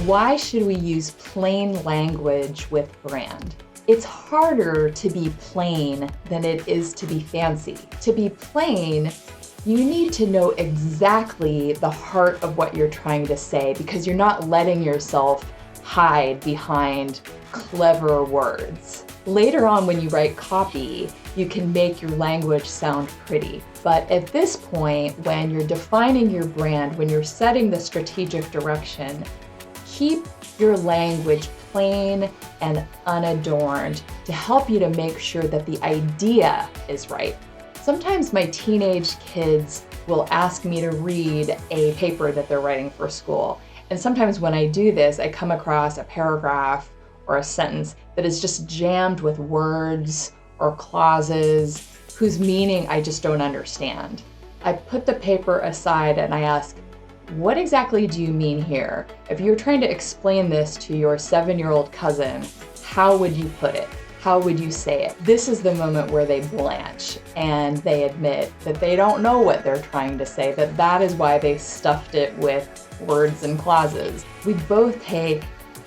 Why should we use plain language with brand? It's harder to be plain than it is to be fancy. To be plain, you need to know exactly the heart of what you're trying to say because you're not letting yourself hide behind clever words. Later on when you write copy, you can make your language sound pretty. But at this point, when you're defining your brand, when you're setting the strategic direction, keep your language plain and unadorned to help you to make sure that the idea is right. Sometimes my teenage kids will ask me to read a paper that they're writing for school. And sometimes when I do this, I come across a paragraph or a sentence that is just jammed with words or clauses whose meaning I just don't understand. I put the paper aside and I ask, what exactly do you mean here? If you're trying to explain this to your 7-year-old cousin, how would you put it? How would you say it? This is the moment where they blanch and they admit that they don't know what they're trying to say, that is why they stuffed it with words and clauses. We both take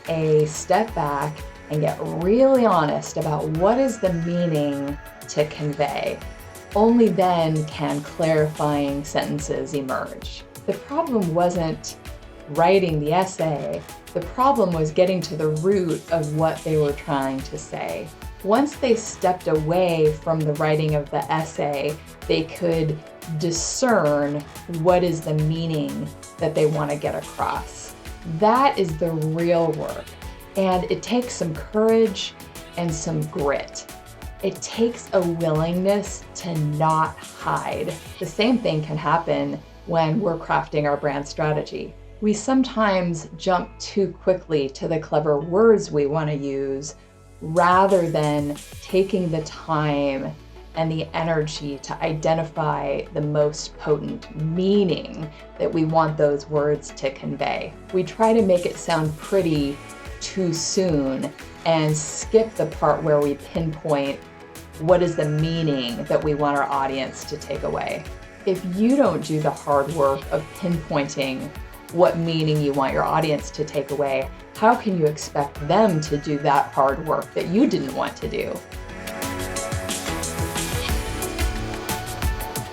a step back and get really honest about what is the meaning to convey. Only then can clarifying sentences emerge. The problem wasn't writing the essay. The problem was getting to the root of what they were trying to say. Once they stepped away from the writing of the essay, they could discern what is the meaning that they want to get across. That is the real work. And it takes some courage and some grit. It takes a willingness to not hide. The same thing can happen when we're crafting our brand strategy. We sometimes jump too quickly to the clever words we want to use rather than taking the time and the energy to identify the most potent meaning that we want those words to convey. We try to make it sound pretty too soon and skip the part where we pinpoint what is the meaning that we want our audience to take away. If you don't do the hard work of pinpointing what meaning you want your audience to take away, how can you expect them to do that hard work that you didn't want to do?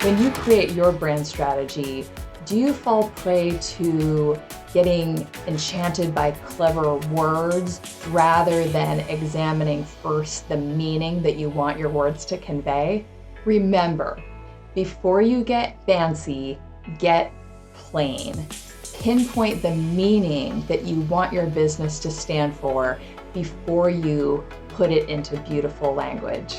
When you create your brand strategy, do you fall prey to getting enchanted by clever words rather than examining first the meaning that you want your words to convey? Remember, before you get fancy, get plain. Pinpoint the meaning that you want your business to stand for before you put it into beautiful language.